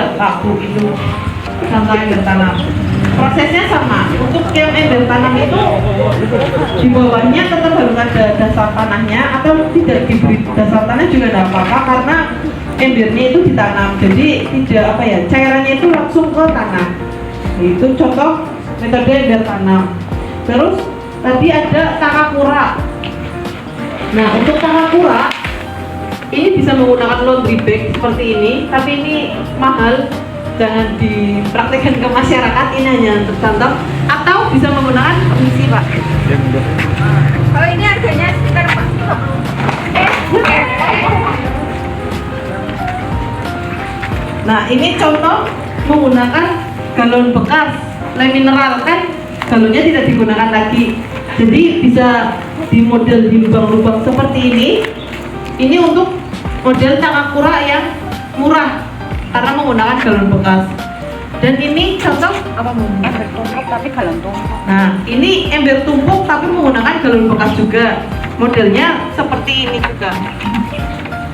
nggak kaku itu contoh ember tanam. Prosesnya sama. Untuk yang ember tanam itu di bawahnya tetap harus ada dasar tanahnya, atau tidak diberi dasar tanah juga tidak apa-apa karena embernya itu ditanam. Jadi tidak apa ya, cairannya itu langsung ke tanah. Itu contoh metode ember tanam. Terus tadi ada takakura. Nah, untuk takakura ini bisa menggunakan laundry bag seperti ini, tapi ini mahal, jangan dipraktikkan ke masyarakat, ini hanya untuk contoh. Atau bisa menggunakan permisi Pak. Kalau ini harganya sekitar 40. Nah, ini contoh menggunakan galon bekas lem mineral, kan galonnya tidak digunakan lagi, jadi bisa di model di lubang-lubang seperti ini. Ini untuk model takakura yang murah karena menggunakan galon bekas. Dan ini contoh apa, Ember tumpuk tapi galon tumpuk. nah ini ember tumpuk tapi menggunakan galon bekas juga, modelnya seperti ini juga.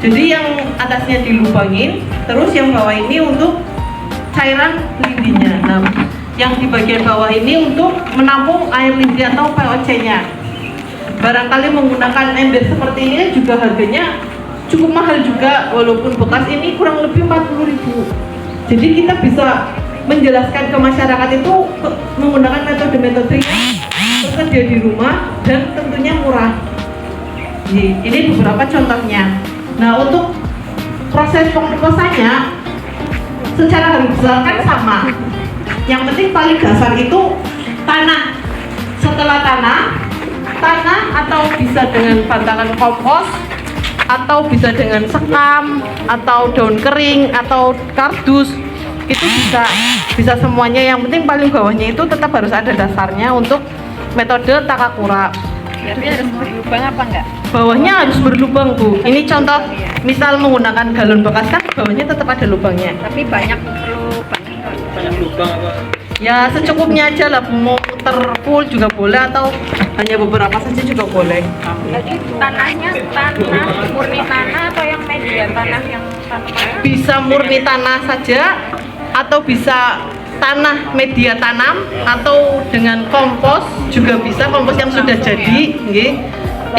Jadi yang atasnya dilubangin, terus yang bawah ini untuk cairan lindihnya. Nah, yang di bagian bawah ini untuk menampung air lindih atau VOC-nya. Barangkali menggunakan ember seperti ini juga harganya cukup mahal juga, walaupun bekas ini kurang lebih 40.000. Jadi kita bisa menjelaskan ke masyarakat itu menggunakan metode-metode yang bekerja di rumah dan tentunya murah. Ini beberapa contohnya. Nah, untuk proses pengukusannya secara garis besar kan sama. Yang penting paling dasar itu tanah. Setelah tanah atau bisa dengan bantalan kompos, atau bisa dengan sekam, atau daun kering, atau kardus, itu bisa semuanya. Yang penting paling bawahnya itu tetap harus ada dasarnya untuk metode takakura. Tapi harus berlubang apa enggak? Bawahnya harus berlubang Bu. Ini contoh, misal menggunakan galon bekas kan bawahnya tetap ada lubangnya. Tapi perlu banyak lubang apa? Ya secukupnya aja lah Bu, mau muter full juga boleh atau hanya beberapa saja juga boleh. Jadi tanahnya tanah murni tanah atau yang media tanah yang tanaman? Bisa murni tanah saja atau bisa tanah media tanam, atau dengan kompos juga bisa, kompos yang sudah jadi nggih.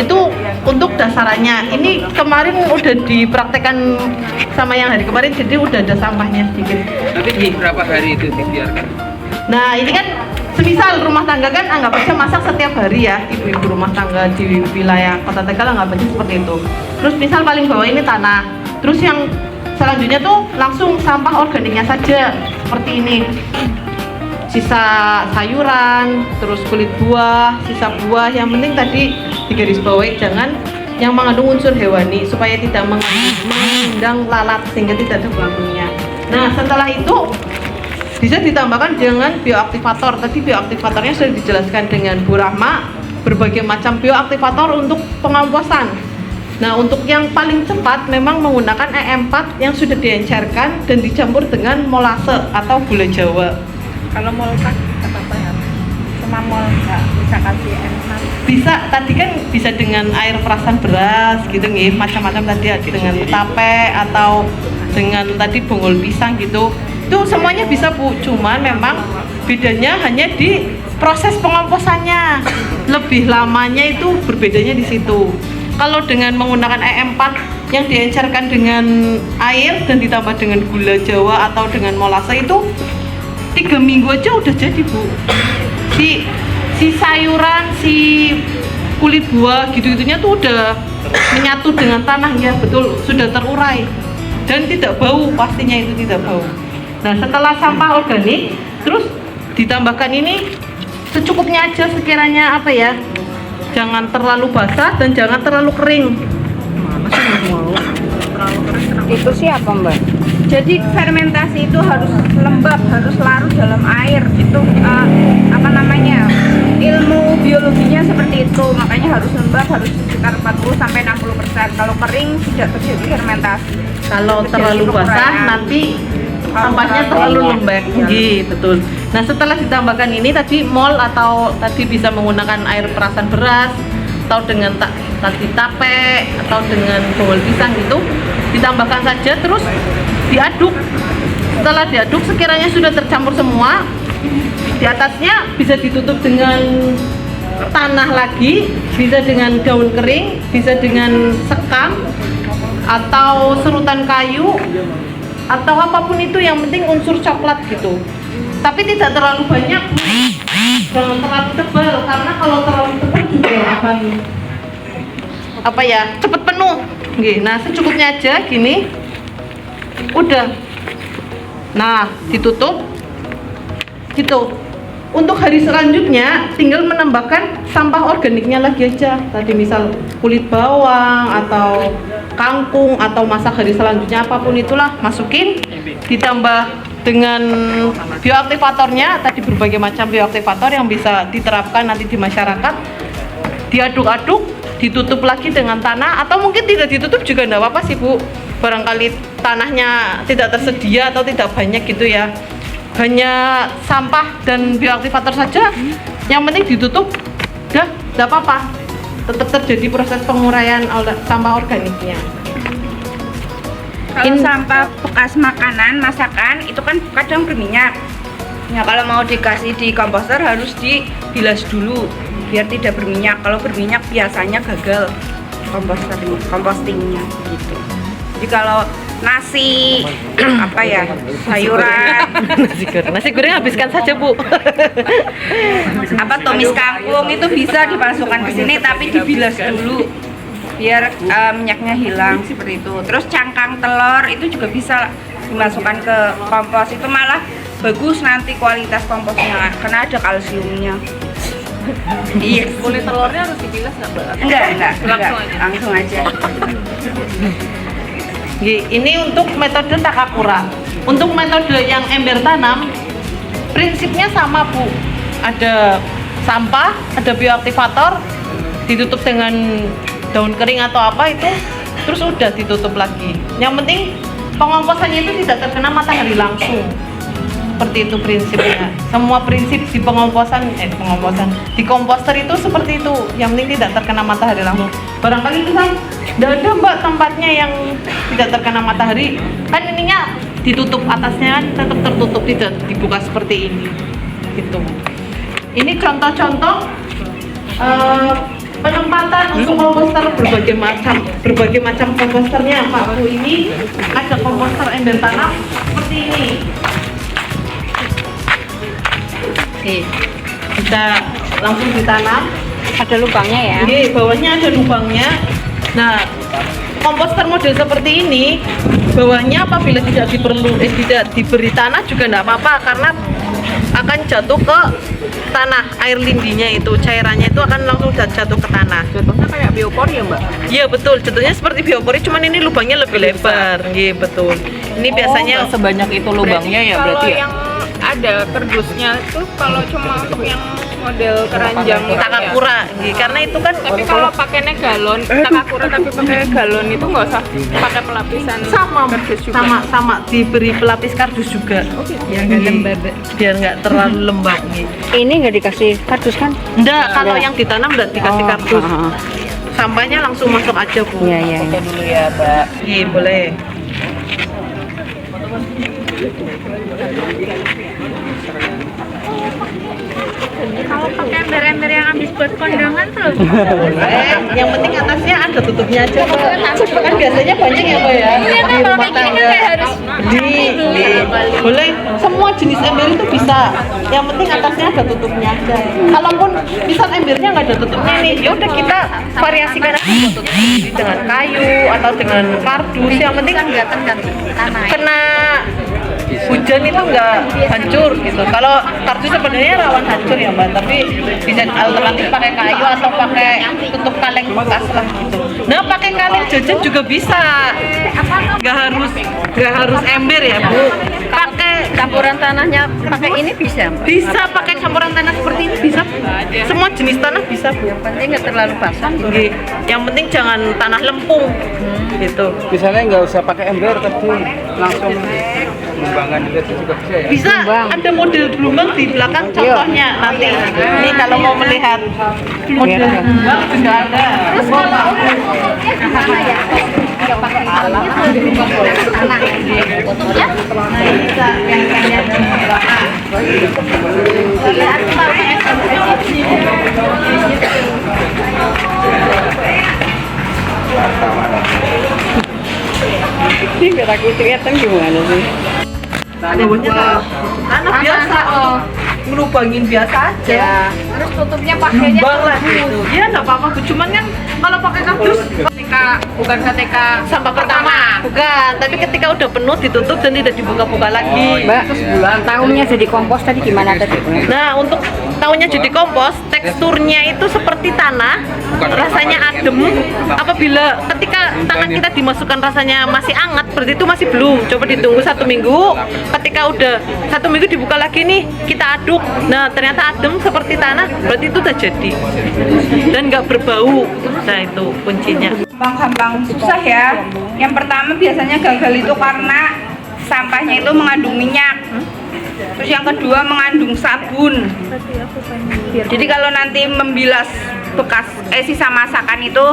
Itu untuk dasarannya. Ini kemarin udah dipraktekkan sama yang hari kemarin, jadi udah ada sampahnya sedikit. Nanti berapa hari itu dibiarkan? Nah, ini kan semisal rumah tangga kan anggap aja masak setiap hari ya, ibu-ibu rumah tangga di wilayah Kota Tegal anggap aja seperti itu. Terus misal paling bawah ini tanah, terus yang selanjutnya tuh langsung sampah organiknya saja seperti ini. Sisa sayuran, terus kulit buah, sisa buah, yang penting tadi digarisbawahi jangan yang mengandung unsur hewani supaya tidak mengundang lalat sehingga tidak ada baunya. Nah, setelah itu bisa ditambahkan dengan bioaktivator. Tadi bioaktivatornya sudah dijelaskan dengan Bu Rahma, berbagai macam bioaktivator untuk pengomposan. Nah, untuk yang paling cepat memang menggunakan E4 yang sudah diencerkan dan dicampur dengan molase atau gula Jawa. Kalau mol kan apa ya? Cuma mol nggak bisa kasih E4. Bisa, tadi kan bisa dengan air perasan beras gitu nih, macam-macam tadi dengan tape atau dengan tadi bonggol pisang gitu. Itu semuanya bisa Bu, cuman memang bedanya hanya di proses pengomposannya. Lebih lamanya itu berbedanya di situ. Kalau dengan menggunakan E4 yang diencerkan dengan air dan ditambah dengan gula Jawa atau dengan molase itu 3 minggu aja udah jadi Bu. Si sayuran, si kulit buah gitu-gitunya tuh udah menyatu dengan tanah ya, betul, sudah terurai dan tidak bau, pastinya itu tidak bau. Nah, setelah sampah organik terus ditambahkan ini secukupnya aja sekiranya apa ya, jangan terlalu basah dan jangan terlalu kering. Mana sih nggak mau terlalu kering? Itu sih apa Mbak? Jadi fermentasi itu harus lembab, harus larut dalam air. Itu apa namanya? Ilmu biologinya seperti itu. Makanya harus lembab, harus sekitar 40 sampai 60%. Kalau kering tidak terjadi fermentasi. Kalau terlalu basah nanti sampahnya terlalu lembek. Iya, betul. Nah, setelah ditambahkan ini tadi mol atau tadi bisa menggunakan air perasan beras atau dengan tadi tape atau dengan bonggol pisang gitu, ditambahkan saja terus diaduk Setelah diaduk, sekiranya sudah tercampur semua, di atasnya bisa ditutup dengan tanah lagi, bisa dengan daun kering, bisa dengan sekam atau serutan kayu atau apapun itu, yang penting unsur coklat gitu. Tapi tidak terlalu banyak, jangan terlalu tebal, karena kalau terlalu tebal juga akan cepat penuh. Nah, secukupnya aja gini, udah. Nah, ditutup gitu. Untuk hari selanjutnya tinggal menambahkan sampah organiknya lagi aja. Tadi misal kulit bawang atau kangkung, atau masak hari selanjutnya apapun itulah, masukin, ditambah dengan bioaktivatornya. Tadi berbagai macam bioaktivator yang bisa diterapkan nanti di masyarakat. Diaduk-aduk, ditutup lagi dengan tanah, atau mungkin tidak ditutup juga enggak apa-apa sih Bu. Barangkali tanahnya tidak tersedia atau tidak banyak gitu ya. Hanya sampah dan bioaktivator saja, yang penting ditutup, udah, tidak apa-apa. Tetap terjadi proses penguraian sampah organiknya. Kalau sampah bekas makanan, masakan itu kan kadang berminyak. Ya, kalau mau dikasih di komposter harus dibilas dulu biar tidak berminyak. Kalau berminyak biasanya gagal compostingnya gitu. Jadi kalau nasi sayuran, nasi goreng habiskan saja Bu. Tumis kangkung itu bisa dimasukkan ke sini tapi dibilas dulu biar minyaknya hilang seperti itu. Terus cangkang telur itu juga bisa dimasukkan ke kompos, itu malah bagus nanti kualitas komposnya karena ada kalsiumnya. Iya. Kulit telurnya harus dibilas nggak Mbak? Enggak, langsung aja. Ini untuk metode takakura. Untuk metode yang ember tanam, prinsipnya sama Bu. Ada sampah, ada bioaktivator, ditutup dengan daun kering atau apa itu, terus udah ditutup lagi. Yang penting pengomposannya itu tidak terkena matahari langsung. Seperti itu prinsipnya. Semua prinsip di di komposter itu seperti itu. Yang penting tidak terkena matahari langsung. Barangkali itu kan tidak ada Mbak tempatnya yang tidak terkena matahari, kan ininya ditutup, atasnya kan tetap tertutup, tidak dibuka seperti ini gitu. Ini contoh-contoh penempatan untuk komposter berbagai macam komposternya Pak Bu. Ini ada komposter ember tanam seperti ini. Bisa langsung ditanam, Ada lubangnya ya. Ini bawahnya ada lubangnya. Nah, komposter model seperti ini, bawahnya apabila tidak diberi tanah juga tidak apa-apa, karena akan jatuh ke tanah. Air lindinya itu, cairannya itu akan langsung jatuh ke tanah. Jatuhnya kayak biopori ya Mbak? Iya betul, jatuhnya seperti biopori, cuman ini lubangnya lebih lebar. Iya betul. Ini biasanya sebanyak itu lubangnya ya berarti ya? Yang ada kerdusnya itu kalau cuma untuk yang model keranjang takakura, karena itu kan. tapi kalau pakainya galon takakura tapi pakai galon itu nggak usah pakai pelapisan kardus juga. sama diberi pelapis kardus juga. Biar nggak lembab. Biar nggak terlalu lembab nih. Ini nggak dikasih kardus kan? Enggak, kalau yang ditanam enggak dikasih kardus. Sampahnya langsung masuk aja Bu. Iya. Oke dulu ya Mbak. Iya boleh. Kalau pakai ember-ember yang habis buat kondangan terus Yang penting atasnya ada tutupnya aja Pak. Kan biasanya banyak ya Pak ya. iya kan kalau kayak gini kan kayak harus Boleh, semua jenis ember itu bisa. Yang penting atasnya ada tutupnya aja. Kalaupun misal embernya nggak ada tutupnya nih, ya udah kita variasikan aja tutupnya dengan kayu atau dengan kardus. Yang penting kan nggak kena hujan itu nggak hancur gitu. Kalau kardus sebenarnya rawan hancur ya Mbak, tapi bisa alternatif pakai kayu atau pakai tutup kaleng bekas lah gitu. Nah pakai kaleng jajan juga bisa, nggak harus ember ya Bu. Pakai Campuran tanahnya pakai ini bisa, Mbak? bisa pakai campuran tanah seperti ini bisa. Semua jenis tanah bisa Bu. Yang penting nggak terlalu basah. Oke. Yang penting jangan tanah lempung gitu. Misalnya nggak usah pakai ember tapi langsung lumbangan juga bisa ya? Bisa, ada model gelombang di belakang contohnya nanti. Ini kalau mau melihat model gelombang juga ada. Terus kalau Nggak pakai alat. nah bisa biar aku kelihatan gimana sih? Bawahnya tanah biasa, ngelubangin biasa aja. Ya, terus tutupnya pakainya Lubang lah gitu. Iya nggak apa-apa, Bu. Cuman kan kalau pakai kardus bukan KTK sampah pertama. Bukan, tapi ketika udah penuh ditutup dan tidak dibuka-buka lagi. Mbak, tahunnya jadi kompos tadi gimana tadi? Nah, untuk tahunya jadi kompos, teksturnya itu seperti tanah, rasanya adem. Apabila ketika tangan kita dimasukkan rasanya masih hangat, berarti itu masih belum. Coba ditunggu 1 minggu. Ketika udah 1 minggu dibuka lagi nih, kita aduk. Nah, ternyata adem seperti tanah, berarti itu udah jadi. Dan nggak berbau. Nah, itu kuncinya. Gampang susah ya. Yang pertama biasanya gagal itu karena sampahnya itu mengandung minyak. Terus yang kedua mengandung sabun. Jadi kalau nanti membilas bekas sisa masakan itu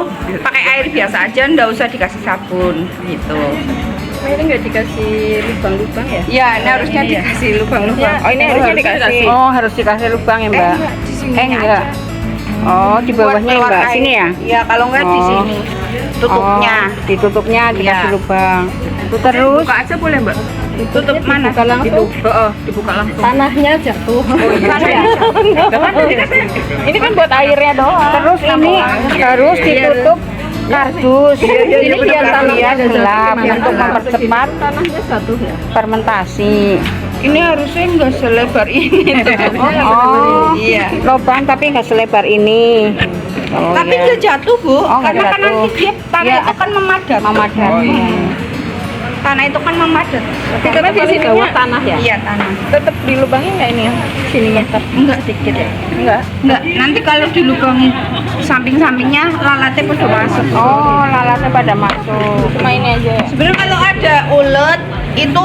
pakai air biasa aja, ndak usah dikasih sabun gitu. Ini nggak dikasih lubang-lubang ya? Ya, ini harusnya dikasih lubang-lubang. Oh, ini harusnya dikasih. Oh, harus dikasih lubang ya, Mbak? Enggak. Oh, di bawahnya ya, Mbak? Sini ya? Iya, kalau enggak di Oh. sini. Tutupnya. Oh, ditutupnya dikasih Iya. lubang. Terus Buka aja boleh, Mbak? Tutup mana? Dibuka langsung. Dibuka langsung. tanahnya jatuh. Ini kan buat airnya doang. Terus ini harus ditutup kardus. Ini biar tanahnya gelap untuk mempercepat Tanahnya satu ya. fermentasi. Ini harusnya enggak selebar ini. Oh, Iya. lubang tapi nggak selebar ini. Oh, Tapi ya. dia jatuh, Bu. Oh, nggak Karena kan jatuh. nanti dia tanah Iya. itu kan memadat. Memadat. Tanah itu kan memadat. Karena di sini bawah tanah ya. Iya, tanah. Tetap dilubangin nggak ini ya? Sininya. Enggak sedikit ya. Enggak. Enggak, nanti kalau dilubangi samping-sampingnya lalatnya pada masuk. Oh, lalatnya pada masuk. Cuma ini aja ya. Sebenarnya kalau ada ulet itu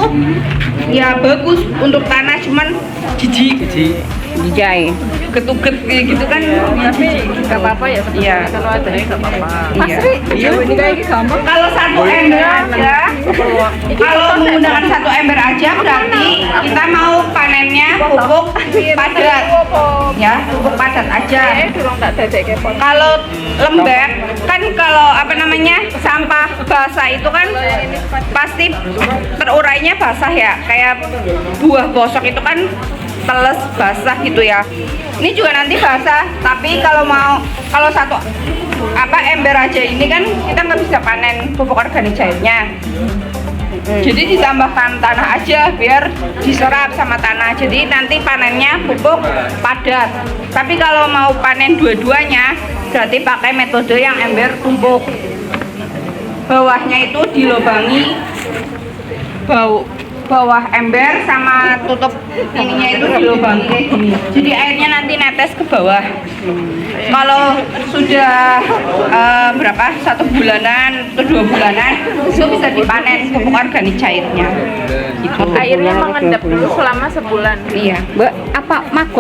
ya bagus untuk tanah, cuman jijik, Dijai. ketuket kayak gitu kan. Tapi nggak apa-apa ya. Iya. Kalau ada ya nggak apa-apa. Iya. Iya, ini kayak gitu sama. Kalau 1 ember aja, kalau menggunakan 1 ember aja berarti kita mau panennya pupuk padat, ya pupuk padat aja. Durung tak dadek kepot. Kalau lembek kan, kalau apa namanya sampah basah itu kan pasti terurainya basah ya, kayak buah bosok itu kan teles basah gitu ya. Ini juga nanti basah, tapi kalau satu ember aja ini kan kita nggak bisa panen pupuk organik cairnya. Jadi ditambahkan tanah aja biar diserap sama tanah. Jadi nanti panennya pupuk padat. Tapi kalau mau panen dua-duanya berarti pakai metode yang ember tumpuk. Bawahnya itu dilubangi, bawah ember sama tutup ininya itu dilubangi kayak gini. Jadi airnya nanti netes ke bawah. Kalau sudah berapa, 1 bulanan atau 2 bulanan itu bisa dipanen pupuk organik cairnya. Gitu. Airnya mengendap dulu selama sebulan. Iya. Mbak, apa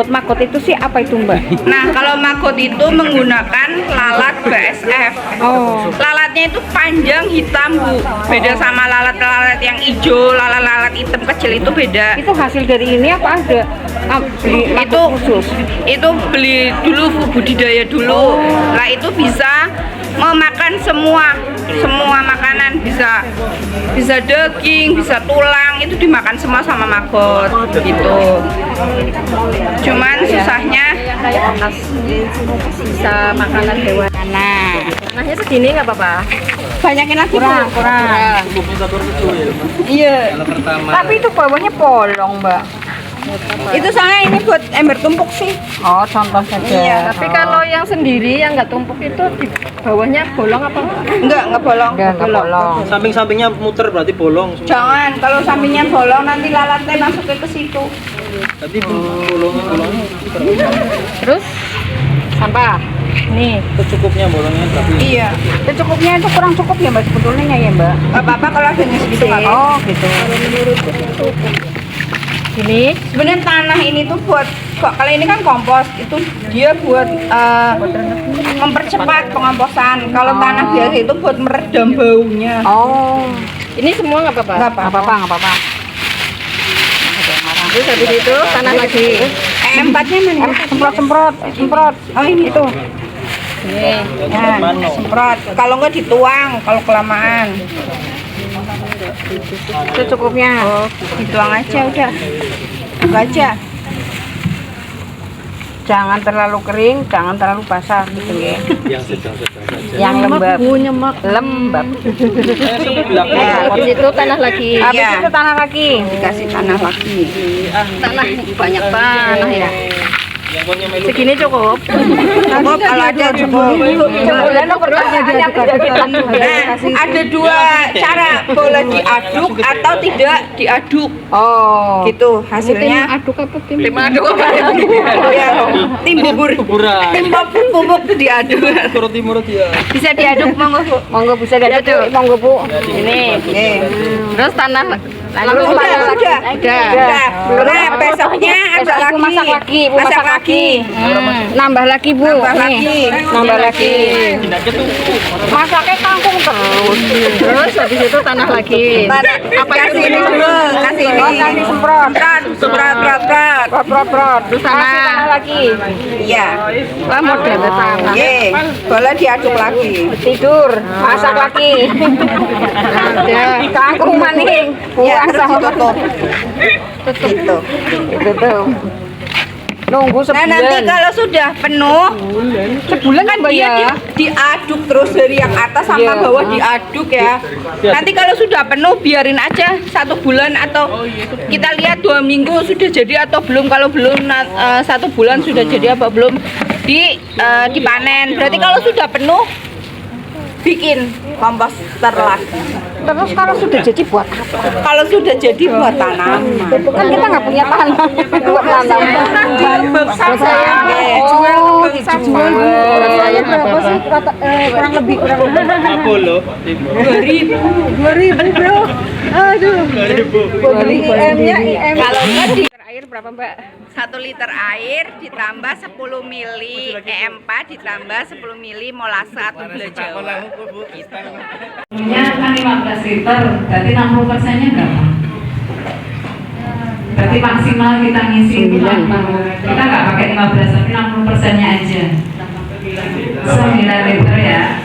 maggot itu sih apa itu, Mbak? Nah, kalau maggot itu menggunakan lalat BASF. Oh. Lalatnya itu panjang hitam, Bu. Beda sama lalat-lalat yang hijau, lalat-lalat hitam kecil itu beda. Itu hasil dari ini apa ada beli Itu maggot khusus? itu beli dulu, budidaya dulu. Lah itu bisa memakan semua makanan, bisa daging, bisa tulang, itu dimakan semua sama maggot gitu. Cuman susahnya Sisa makanan hewan. Nah, Tanahnya segini nggak apa-apa. banyakin lagi, Bu. kurang. Iya. Tapi itu bawahnya bolong, Mbak. Itu soalnya ini buat ember tumpuk sih. Oh, contoh saja. Iya. Tapi kalau yang sendiri yang nggak tumpuk itu di bawahnya bolong apa enggak? Enggak bolong. Enggak bolong. Samping-sampingnya muter berarti bolong. Jangan, kalau sampingnya bolong nanti lalatnya masuk ke situ. Tadi bolongnya Terus sampah. Nih, secukupnya bolongnya tapi Iya. secukupnya itu kurang cukup ya, Mbak, sebetulnya ya, Mbak. Gak apa-apa kalau adanya segitu nggak apa-apa. Oh, gitu. Ini Sebenarnya tanah ini tuh buat, kalau ini kan kompos, itu dia buat mempercepat pengomposan. Kalau tanah biasa itu buat meredam baunya. oh, Ini semua nggak apa-apa. Nggak nggak apa-apa, nggak apa-apa. Terus habis itu tanah lagi. Empatnya mana? Semprot. Oh ini Itu. Nah, semprot. Kalau nggak dituang, kalau kelamaan. Secukupnya. Oh, dituang aja udah. Tunggu aja. Jangan terlalu kering, jangan terlalu basah gitu ya. Yang sedang-sedang saja. Yang lembab. Lembab. Nah, habis itu tanah lagi. Habis itu tanah lagi. Dikasih tanah lagi. Tanah banyak tanah ya. Segini cukup. Cukup kalau ada cukup. Ada dua cara, boleh diaduk atau tidak diaduk. Oh. Gitu hasilnya. Aduk apa tim? Tim aduk apa? Ya, tim bubur. Tim bubuk itu diaduk. Turut timur dia. Bisa diaduk monggo Bu. Monggo bisa diaduk, monggo Bu. Ini. Terus tanah Lalu udah. Nah, besoknya ada lagi. Masak lagi, Bu, masak lagi. Nambah lagi Bu. Nambah lagi. Nambah lagi. Masaknya kangkung terus. Terus habis itu tanah lagi. Apa kasih ini dulu, kasih ini. Kasih semprot. Semprot. Terus tanah lagi. Iya. Wah, modelnya tanah. Ye, boleh diaduk lagi. Tidur, masak lagi. Ada kangkung maning. Ya, Buang terus sama ditutup. Gitu. itu tuh. Nunggu Nah, sebulan. nanti kalau sudah penuh, Sebulan kan Mbak, dia ya? diaduk terus dari yang atas sama Iya. bawah diaduk ya. Nanti kalau sudah penuh biarin aja 1 bulan atau kita lihat 2 minggu sudah jadi atau belum. Kalau belum 1 bulan sudah jadi apa belum dipanen. Berarti kalau sudah penuh bikin komposter lagi. Terus kalau sudah jadi buat apa? Kalau sudah jadi buat tanaman. Kan kita nggak punya tanah buat nanam. Buat saya, Oh, dijual. Buat saya berapa sih? Kurang lebih Apa lo? 2000 bro. Aduh. 2000 IM-nya IM. Kalau enggak di Air berapa Mbak? 1 liter air ditambah 10 mili EM4 ditambah 10 mili molase atau gula Jawa. Punya kan 15 liter, berarti 60%-nya berapa? Berarti maksimal kita ngisi itu apa? Kita nggak pakai 15, tapi 60%-nya aja. 9 liter ya.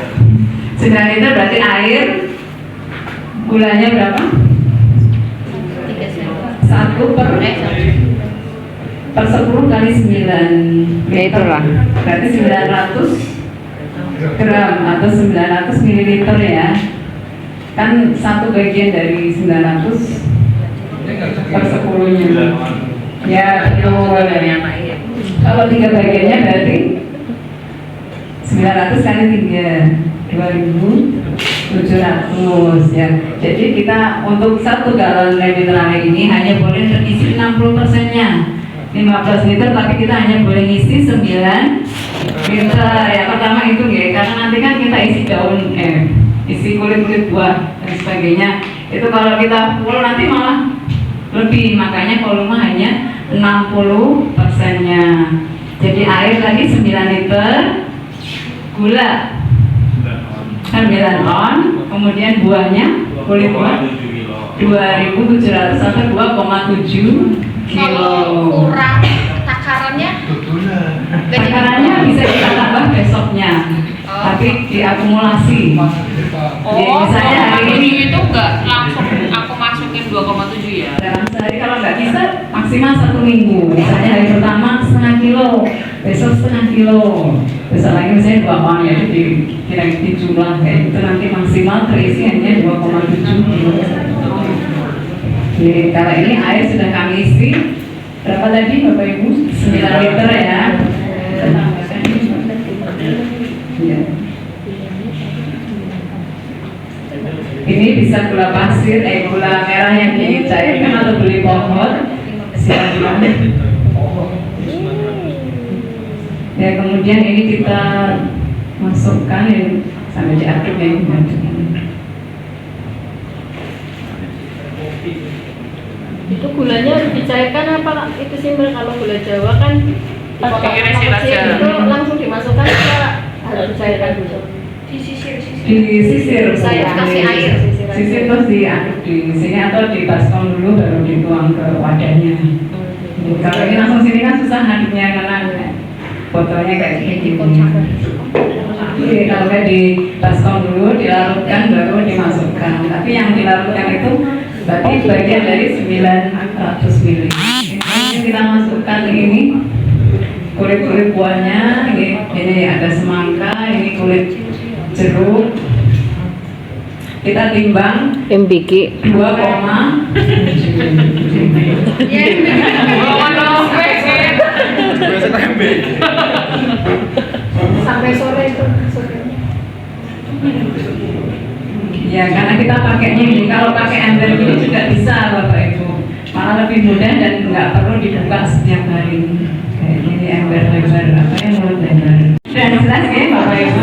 9 liter berarti air, gulanya berapa? 1 per 10 kali 9 Ya, itulah. berarti 900 gram atau 900 mililiter ya. Kan 1 bagian dari 900 per 10-nya. Ya, betul. Kalau 3 bagiannya berarti 900 kali 3 2.700 ya. Jadi kita untuk 1 galon mineral ini hanya boleh terisi 60%-nya. 15 liter, tapi kita hanya boleh ngisi 9 liter. Ya pertama itu ya, karena nanti kan kita isi daun, isi kulit-kulit buah dan sebagainya. Itu kalau kita full nanti malah lebih, makanya volume hanya 60%-nya. Jadi air tadi 9 liter, gula 9 on, kemudian buahnya, kulit buah 2.700 atau 2,7 kilo. Kurang takarannya? Takarannya bisa kita tambah besoknya, tapi diakumulasi. Jadi misalnya hari ini itu enggak langsung aku masukin 2,7 ya. dalam sehari, kalau nggak bisa maksimal 1 minggu. Misalnya hari pertama setengah kilo, besok setengah kilo, besok lagi misalnya 2 on, ya kira di jumlah kayak itu nanti maksimal terisi hanya 2,7 kilo. Jadi kalau ini air sudah kami isi berapa tadi Bapak Ibu? 9 liter ya. Ya. Ini bisa gula pasir, gula merah yang dicairkan atau beli pohon. Silakan. Ya, kemudian ini kita masukkan ya, sampai diaduk ya. Itu gulanya harus dicairkan apa itu simpel? Kalau gula Jawa kan Diirisin aja. itu langsung dimasukkan apa harus dicairkan dulu? Disisir, Saya kasih air. sisir terus diaduk di sini atau dibaskom dulu baru dituang ke wadahnya. Kalau ini langsung sini kan susah aduknya karena botolnya kayak gini. Jadi kalau kayak dibaskom dulu, dilarutkan baru dimasukkan. dilarutkan. Tapi yang dilarutkan itu berarti bagian dari 900 ml. Ini kita masukkan ini kulit-kulit buahnya, ini ada semangka, ini kulit jeruk. Kita timbang MBG 2, Sampai sore itu. ya karena kita pakainya ini. Kalau pakai ember ini juga bisa Bapak Ibu, malah lebih mudah dan nggak perlu dibuka setiap hari. Kayak ini ember lebar, apa ya, mulut lebar. Dan jelas ya Bapak Ibu.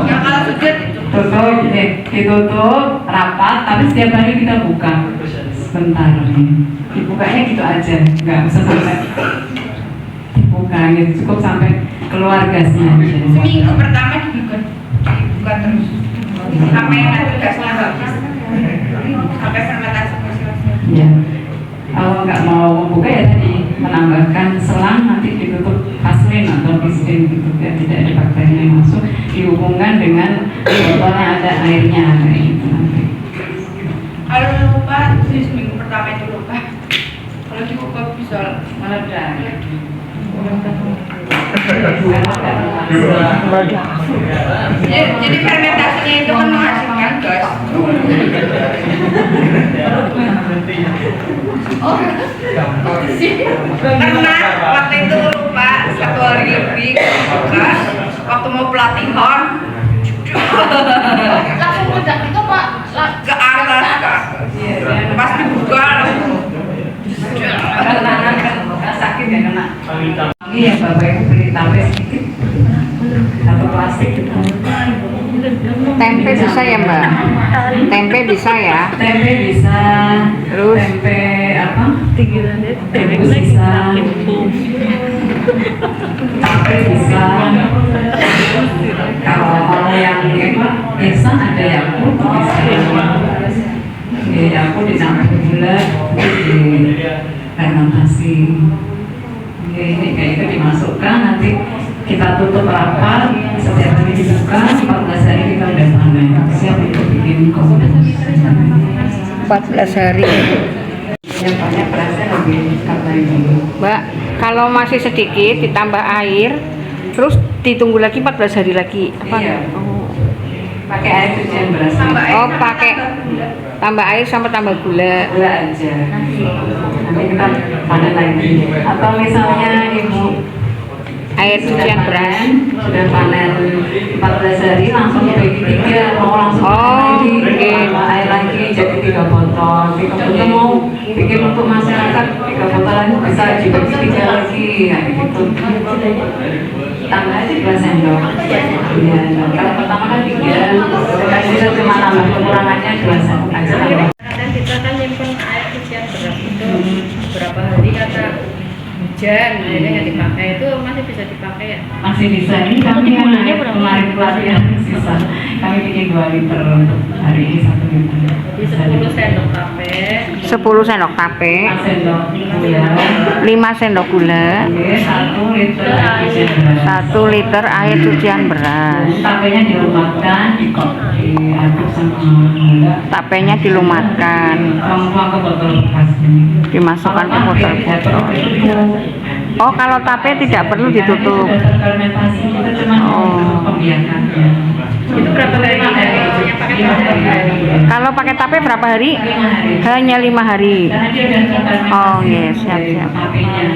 Yang kalau sujud Tutup, ditutup rapat, tapi setiap hari kita buka sebentar nih. Dibukanya gitu aja, nggak usah sampai dibuka gitu, cukup sampai keluar gasnya aja. seminggu pertama dibuka terus. Sampai nanti gasnya habis. Sampai fermentasi selesai. Ya. Kalau nggak mau membuka ya tadi menambahkan selang, nanti ditutup aslin atau bislin gitu ya, tidak ada bakteri yang masuk, dihubungkan dengan botol yang ada airnya kayak gitu nanti. Kalau lupa, seminggu pertama itu lupa. Kalau dibuka bisa Meledak. Jadi fermentasinya itu kan menghasilkan gas. Karena waktu itu lupa 1 hari lebih buka, waktu mau pelatihan langsung meledak itu Pak ke atas pas dibuka langsung Karena sakit ya kena. Ini ya Bapak Ibu beli tape sedikit, tape plastik gitu. tempe bisa ya Mbak? Tempe bisa ya? Tempe bisa, Terus? tempe apa? Rebus bisa, tape bisa. Kalau mau yang instan ada Yakult bisa. Yakult ditambah gula, di fermentasi. Ini kayak itu dimasukkan, nanti kita tutup rapat, setiap hari dibuka, 14 hari kita udah panen, siap untuk bikin kompost. 14 hari. Yang banyak berasnya lebih kata ini. Mbak, kalau masih sedikit ditambah air, terus ditunggu lagi 14 hari lagi. Apa? Iya. Oh. Pakai air cucian beras. Oh, pakai tambah air sama tambah gula. Gula aja. Nanti kita panen lagi. Atau misalnya ibu Air cucian beras. sudah panen 14 hari langsung bagi 3, mau langsung Oh, panen lagi, oke. tambah air lagi jadi 3 botol. 3 botol mau bikin untuk masyarakat 3 botol lagi bisa dibagi 3 lagi, kayak gitu. Tambah aja 2 sendok. Iya, kalau pertama kan 3, kita cuma nambah kekurangannya 2 sendok aja. Kadang kita kan nyimpen air cucian beras itu berapa hari kata hujan, akhirnya nggak dipakai, itu masih bisa dipakai ya? Masih bisa, ini kami kemarin pelatihan sisa, kami bikin 2 liter untuk hari ini 1 liter. Di 10 sendok tape 10 sendok tape, 5 sendok gula, 5 sendok gula, 1 liter air cucian beras. 1 liter air cucian beras. Tapenya dilumatkan, diaduk sama gula, Tapenya dilumatkan, tuang ke botol bekas ini. dimasukkan ke botol-botol. Oh, kalau tape tidak perlu ditutup. Fermentasi kita cuma Oh. pembiakannya. itu berapa hari yang pakai tape? Kalau pakai tape berapa hari? 5 hari. Hanya 5 hari. Karena dia udah terfermentasi Oh, yes, siap, dari siap. tapenya.